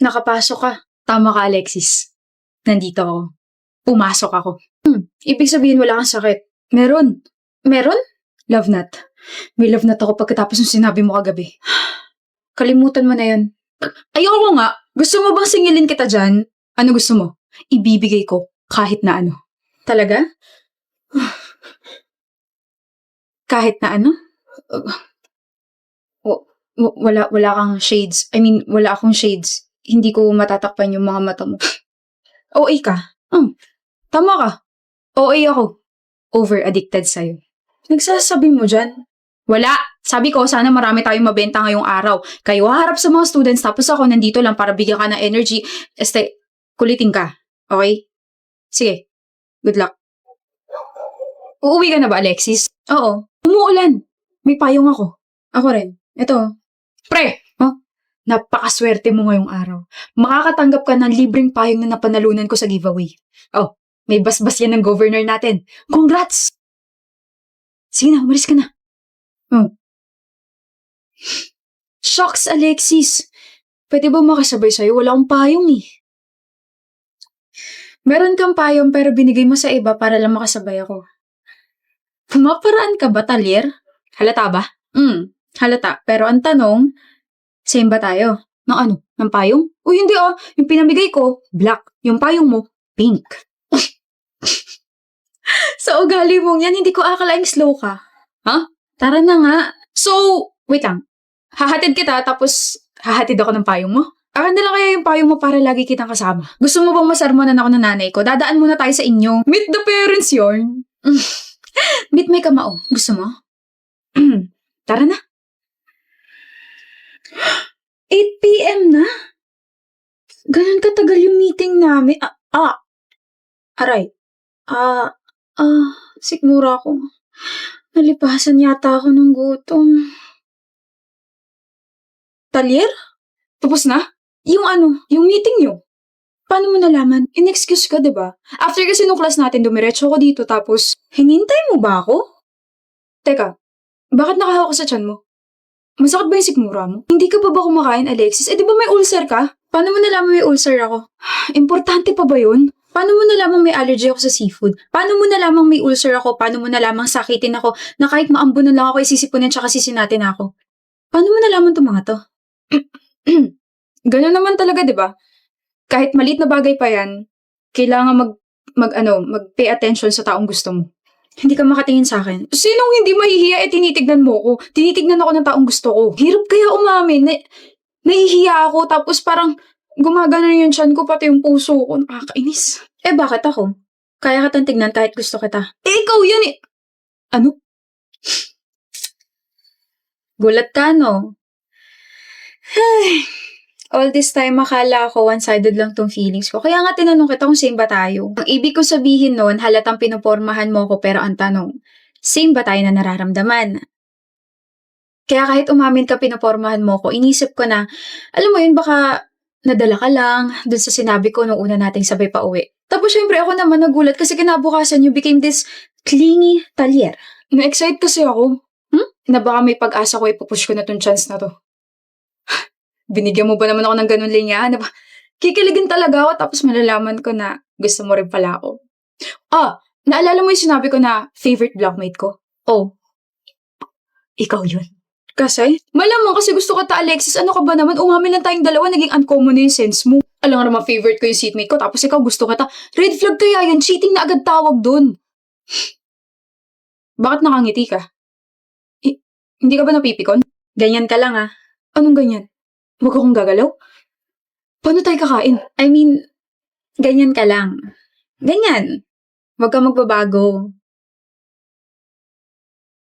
Nakapasok ka. Tama ka, Alexis. Nandito ako. Pumasok ako. Ibig sabihin wala kang sakit. Meron. Meron? Love nut. May love nut ako pagkatapos ng sinabi mo kagabi. Kalimutan mo na yun. Ayoko nga. Gusto mo bang singilin kita dyan? Ano gusto mo? Ibibigay ko kahit na ano. Talaga? Kahit na ano? Wala kang shades. I mean, wala akong shades. Hindi ko matatakpan yung mga mata mo. OA ka. Tama ka. OA ako. Over-addicted sa'yo. Nagsasabi mo dyan? Wala. Sabi ko, sana marami tayong mabenta ngayong araw. Kayo haharap sa mga students, tapos ako nandito lang para bigyan ka ng energy. Kulitin ka. Okay? Sige. Good luck. Uuwi ka na ba, Alexis? Oo. Umuulan. May payong ako. Ako rin. Ito. Pre! Napakaswerte mo ngayong araw. Makakatanggap ka ng libreng payong na napanalunan ko sa giveaway. May basbas yan ng governor natin. Congrats! Sige na, umalis ka na. Shucks, Alexis. Pwede ba makasabay sa'yo? Wala akong payong eh. Meron kang payong pero binigay mo sa iba para lang makasabay ako. Maparaan ka ba, Talyer? Halata ba? Halata. Pero ang tanong, same ba tayo? Ng ano? Ng payong? Uy, hindi ah. Yung pinamigay ko, black. Yung payong mo, pink. Sa ugali mong yan, hindi ko akalaing slow ka. Tara na nga. So, wait lang. Hahatid kita, tapos hahatid ako ng payong mo? Akin na lang kaya yung payong mo para lagi kitang kasama. Gusto mo bang masarmonan ako ng nanay ko? Dadaan muna tayo sa inyo. Meet the parents yarn. Meet may kamao. Gusto mo? Tara na. 8 p.m. na? Ganun katagal yung meeting namin. Aray. Sigmura ako. Nalipasan yata ako ng gutom. Talyer? Tapos na? Yung meeting nyo. Paano mo nalaman? In-excuse ka, diba? After kasi nung class natin, dumiretso ako dito, tapos, hinintay mo ba ako? Teka, bakit nakahawak ka sa tiyan mo? Masakit ba yung sikmura mo? Hindi ka pa ba kumakain, Alexis? Di ba may ulcer ka? Paano mo nalaman may ulcer ako? Importante pa ba yun? Paano mo nalamang may allergy ako sa seafood? Paano mo nalamang may ulcer ako? Paano mo nalamang sakitin ako na kahit maambunan lang ako isisipunin tsaka sisinatin ako? Paano mo nalaman itong mga to? Ganun naman talaga, di ba? Kahit maliit na bagay pa yan, kailangan mag-pay attention sa taong gusto mo. Hindi ka makatingin sa akin. Sinong hindi mahihiya tinitignan mo ko? Tinitignan ako ng taong gusto ko. Hirap kaya umamin. Nahihiya ako, tapos parang gumagana yung tiyan ko, pati yung puso ko. Nakakainis. Bakit ako? Kaya kitang tignan kahit gusto kita. Ikaw yan eh! Ano? Gulat ka, no? All this time, akala ko one-sided lang tong feelings ko. Kaya nga tinanong kita kung same ba tayo. Ang ibig ko sabihin nun, halatang pinupormahan mo ko, pero ang tanong, same ba tayo na nararamdaman? Kaya kahit umamin ka pinupormahan mo ko, inisip ko na, alam mo yun, baka nadala ka lang dun sa sinabi ko nung una nating sabay pa uwi. Tapos syempre ako naman nagulat kasi kinabukasan you became this clingy Talyer. Na-excite kasi ako. Na baka may pag-asa ko ipupush ko na tong chance na to. Binigyan mo ba naman ako ng ganun linya? Kikiligin talaga ako tapos malalaman ko na gusto mo rin pala ako. Naalala mo yung sinabi ko na favorite blockmate ko? Ikaw yun. Kasi? Malamang kasi gusto ka ta, Alexis. Ano ka ba naman? Umamin lang tayong dalawa, naging uncommon na yung sense mo. Alam nga naman favorite ko yung seatmate ko tapos ikaw gusto ka ta. Red flag kaya yan, cheating na agad tawag dun. Bakit nakangiti ka? Hindi ka ba napipikon? Ganyan ka lang ah. Anong ganyan? Huwag akong gagalaw? Paano tayo kakain? I mean, ganyan ka lang. Ganyan. Huwag kang magbabago.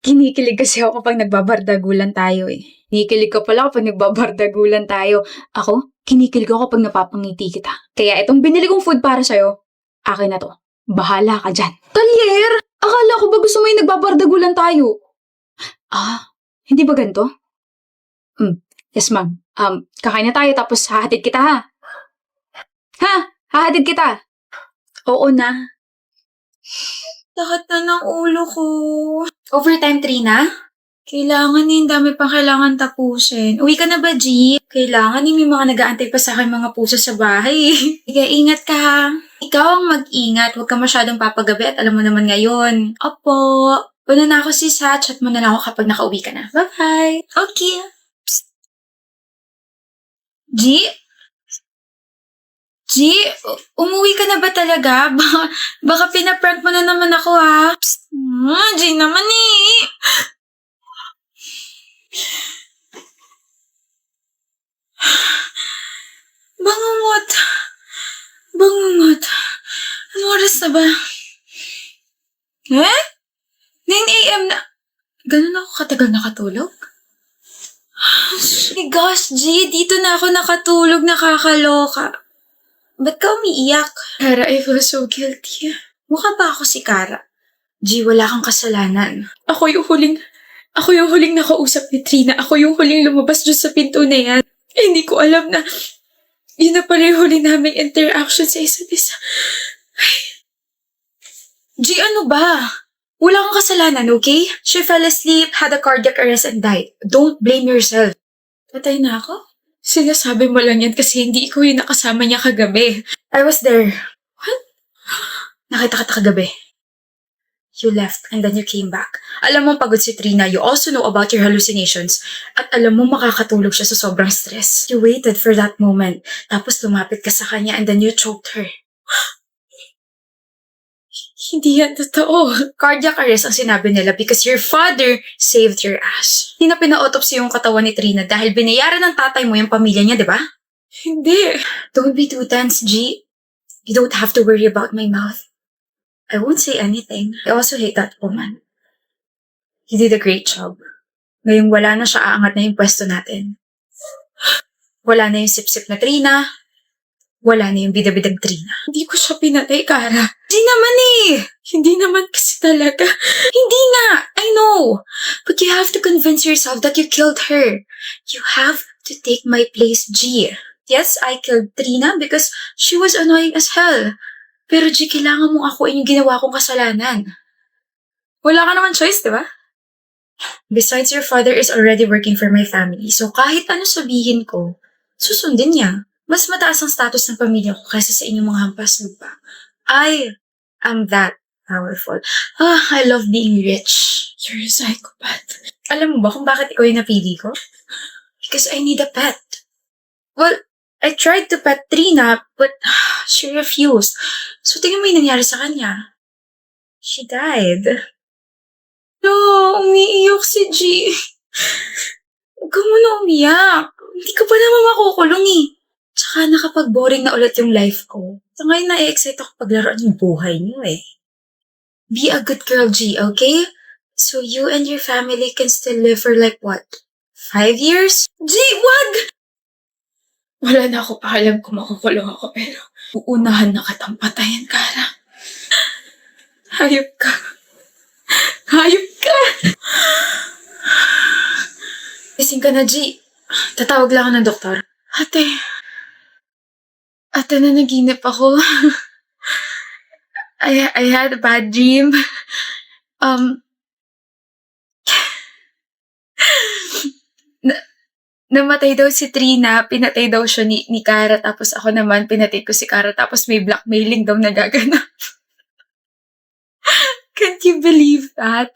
Kinikilig kasi ako kapag nagbabardagulan tayo eh. Kinikilig ka pala kapag nagbabardagulan tayo. Ako, kinikilig ako kapag napapangiti kita. Kaya itong binili kong food para sa'yo, akin na to. Bahala ka dyan. Talyer! Akala ko ba gusto mo yung nagbabardagulan tayo? Hindi ba ganito? Yes, ma'am. Kakain na tayo tapos hahatid kita ha. Hahatid kita. Oo na. Lahat na ng ulo ko. Overtime 3 na? Kailangan eh, ang dami pang kailangan tapusin. Uwi ka na ba, G? Kailangan eh, may mga nag-aantay pa sa akin mga puso sa bahay. Sige, ingat ka ha. Ikaw ang mag-ingat. Huwag ka masyadong papagabi at alam mo naman ngayon. Opo. Una na ako sis ha. Chat mo na lang ako kapag nakauwi ka na. Bye-bye. Okay. G? G? Umuwi ka na ba talaga? Baka pinaprank mo na naman ako ha. Psst. G naman eh. Bangungot. Bangungot. Anong oras na ba? Eh? 9 a.m. na. Ganun ako katagal nakatulog? My gosh, G, dito na ako nakatulog, nakakaloka. Ba't ka umiiyak? Kara, I feel so guilty. Mukha ba ako si Kara? G, wala kang kasalanan. Ako yung huling nakausap ni Trina. Ako yung huling lumabas dyan sa pinto na yan. Eh, hindi ko alam na yun na pala yung huli naming interaction sa isa't isa. G, ano ba? Wala kang kasalanan, okay? She fell asleep, had a cardiac arrest, and died. Don't blame yourself. Patay na ako? Sinasabi mo lang yan kasi hindi ikaw yung nakasama niya kagabi. I was there. What? Nakita kita kagabi. You left and then you came back. Alam mo pagod si Trina, you also know about your hallucinations. At alam mo makakatulog siya sa sobrang stress. You waited for that moment. Tapos lumapit ka sa kanya and then you choked her. Hindi yan totoo. Cardiac arrest ang sinabi nila because your father saved your ass. Hindi na pina-autopsy yung katawan ni Trina dahil binayaran ng tatay mo yung pamilya niya, di ba? Hindi. Don't be too tense, G. You don't have to worry about my mouth. I won't say anything. I also hate that woman. You did a great job. Ngayong wala na siya, aangat na yung pwesto natin. Wala na yung sip-sip na Trina. Wala na yung bida-bidang Trina. Hindi ko siya pinatay, Kara. Hindi naman eh. Hindi naman kasi talaga. Hindi nga. I know. But you have to convince yourself that you killed her. You have to take my place, G. Yes, I killed Trina because she was annoying as hell. Pero G, kailangan mong akuin yung ginawa kong kasalanan. Wala ka naman choice, di ba? Besides, your father is already working for my family. So kahit ano sabihin ko, susundin niya. Mas mataas ang status ng pamilya ko kaysa sa inyong mga hampas lupa. I am that powerful. I love being rich. You're a psychopath. Alam mo ba kung bakit ikaw yung napili ko? Because I need a pet. Well, I tried to pet Trina, but she refused. So tingnan mo yung nangyari sa kanya. She died. No, umiiyak si G. Huwag ka muna umiyak. Hindi ka pa naman makukulong eh. Tsaka nakapag-boring na ulit yung life ko. So ngayon na-excite ako paglaruan yung buhay niyo eh. Be a good girl, G, okay? So you and your family can still live for like what? 5 years? G, wag! Wala na ako paalam kung makukulong ako pero uunahan na kitang patayin, Kara. Hayop ka. Hayop ka! Gising ka na, G. Tatawag lang ako ng doktor. Ate, nanaginip ako. I had a bad dream. Namatay daw si Trina, pinatay daw siya ni Kara, tapos ako naman, pinatay ko si Kara, tapos may blackmailing daw nagaganap. Can't you believe that?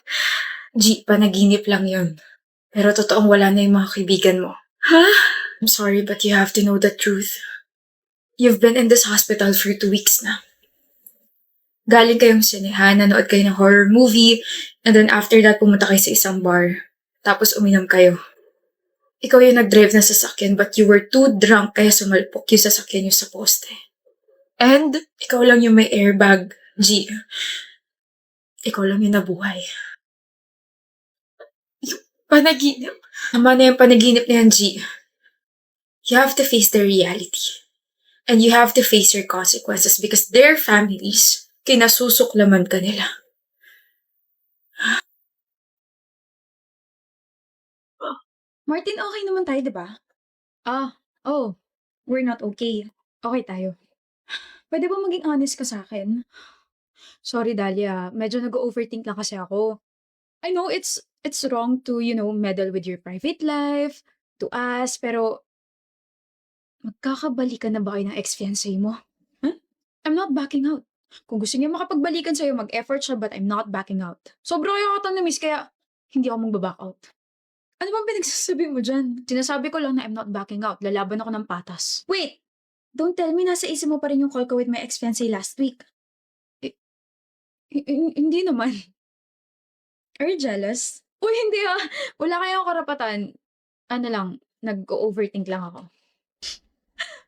G, panaginip lang yun. Pero totoong wala na yung mga kaibigan mo. Huh? I'm sorry, but you have to know the truth. You've been in this hospital for 2 weeks na. Galing kayong sinehan, nanood kayo ng horror movie, and then after that, pumunta kayo sa isang bar. Tapos uminom kayo. Ikaw yung nag-drive na sasakyan but you were too drunk kaya sumalpok yung sasakyan yung sa poste. And ikaw lang yung may airbag, G. Ikaw lang yung nabuhay. Yung panaginip. Tama na yung panaginip na yan, G. You have to face the reality. And you have to face your consequences because their families, kinasusuklaman ka nila. Martin, okay naman tayo, di ba? We're not okay. Okay tayo. Pwede ba maging honest ka sa akin? Sorry, Dahlia. Medyo nag-overthink lang kasi ako. I know, it's it's wrong to, meddle with your private life, to ask, pero magkakabalikan na ba kayo ng ex-fiancé mo? Huh? I'm not backing out. Kung gusto niya makapagbalikan sa'yo, mag-effort siya, but I'm not backing out. Sobrang kaya ka na miss, kaya hindi ako magbaback out. Ano bang pinagsasabi mo dyan? Sinasabi ko lang na I'm not backing out. Lalaban ako ng patas. Wait! Don't tell me nasa isip mo pa rin yung call ko with my ex-fiancé last week. Hindi naman. Are you jealous? Uy, hindi ah. Wala kayong karapatan. Ano lang, nag-overthink lang ako.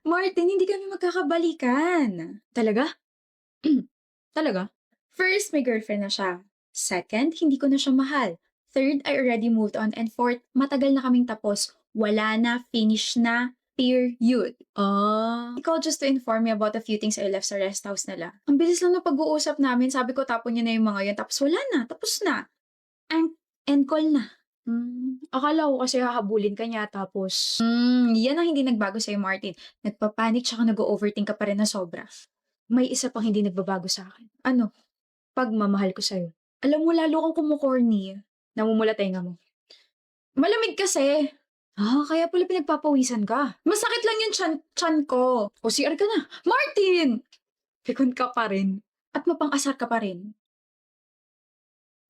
Martin, hindi kami magkakabalikan. Talaga? Talaga? First, may girlfriend na siya. Second, hindi ko na siya mahal. Third, I already moved on. And fourth, matagal na kaming tapos. Wala na, finish na, period. He called just to inform me about a few things I left sa rest house nila. Ang bilis lang na pag-uusap namin. Sabi ko, tapon niyo na yung mga yan. Tapos wala na, tapos na. End call na. Akala ko kasi hahabulin ka niya tapos... yan ang hindi nagbago sa'yo, Martin. Nagpapanik tsaka nag-overthink ka pa rin na sobra. May isa pang hindi nagbabago sa akin. Ano? Pagmamahal ko sa'yo. Alam mo, lalo kang kumukorny. Namumula tenga mo. Malamig kasi. Kaya pala pinagpapawisan ka. Masakit lang yung chan ko. O CR ka na. Martin! Pikon ka pa rin. At mapang-asar ka pa rin.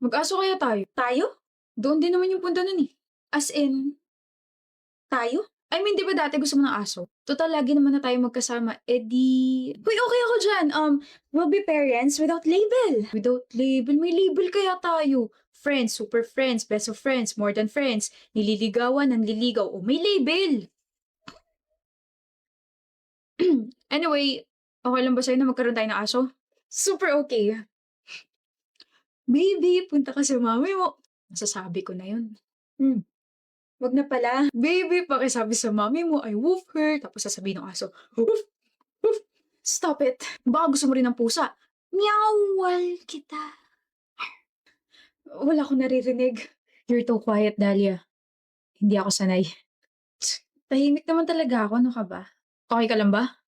Mag-aso kaya tayo? Tayo? Doon din naman yung punta nun eh. As in, tayo? I mean, di ba dati gusto mo ng aso? Total, lagi naman na tayo magkasama. Eh di... Uy, okay ako dyan. We'll be parents without label. Without label? May label kaya tayo. Friends, super friends, best of friends, more than friends. Nililigawan, nanliligaw. Oh, may label! Anyway, okay lang ba sa'yo na magkaroon tayo ng aso? Super okay. Baby, punta ka sa mami mo. Masasabi ko na yun. Wag na pala. Baby, pakisabi sa mami mo, I woof her. Tapos sasabihin ng aso, woof, woof. Stop it. Baka gusto mo rin ng pusa. Meowal kita. Wala akong naririnig. You're too quiet, Dahlia. Hindi ako sanay. Tahimik naman talaga ako, ano ka ba? Okay ka lang ba?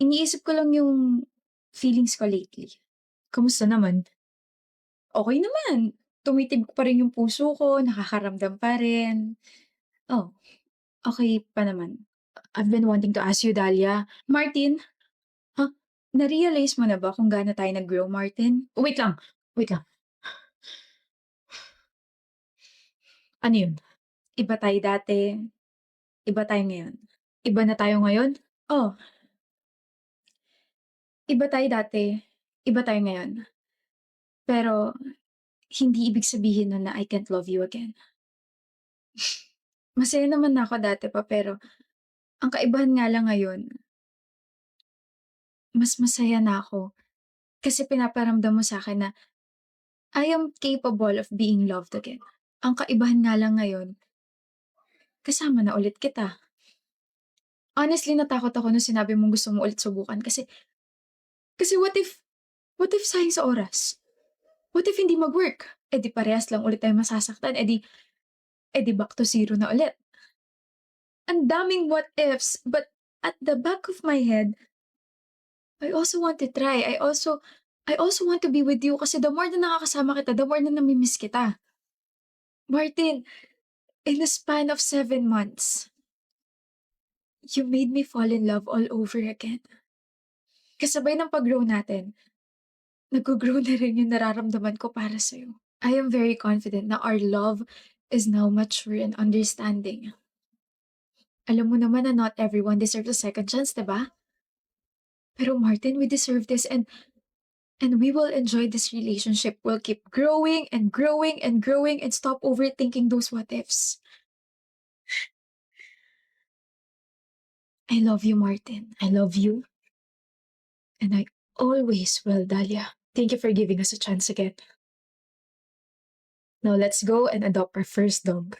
Iniisip ko lang yung feelings ko lately. Kamusta naman? Okay naman. Tumitib pa rin yung puso ko, nakakaramdam pa rin. Oh, okay pa naman. I've been wanting to ask you, Dahlia. Martin, na-realize mo na ba kung gaano tayo nag-grow, Martin? Wait lang. Wait lang. Ano yun? Iba tayo dati. Iba tayo ngayon. Iba na tayo ngayon? Oh, iba tayo dati. Iba tayo ngayon. Pero, hindi ibig sabihin nun na I can't love you again. Masaya naman na ako dati pa, pero ang kaibahan nga lang ngayon, mas masaya na ako kasi pinaparamdam mo sa akin na I am capable of being loved again. Ang kaibahan nga lang ngayon, kasama na ulit kita. Honestly, natakot ako nung sinabi mong gusto mo ulit subukan kasi what if sayang sa oras? What if hindi mag-work? Eh di parehas lang ulit tayo masasaktan. Eh di back to zero na ulit. Ang daming what ifs, but at the back of my head, I also want to try. I also want to be with you kasi the more na nakakasama kita, the more na namimiss kita. Martin, in the span of 7 months, you made me fall in love all over again. Kasabay ng pag-grow natin, nag-grow na rin yung nararamdaman ko para sa'yo. I am very confident na our love is now mature and understanding. Alam mo naman na not everyone deserves a second chance, diba? Pero Martin, we deserve this and we will enjoy this relationship. We'll keep growing and growing and growing and stop overthinking those what ifs. I love you, Martin. I love you. And I always will, Dahlia. Thank you for giving us a chance again. Now let's go and adopt our first dog.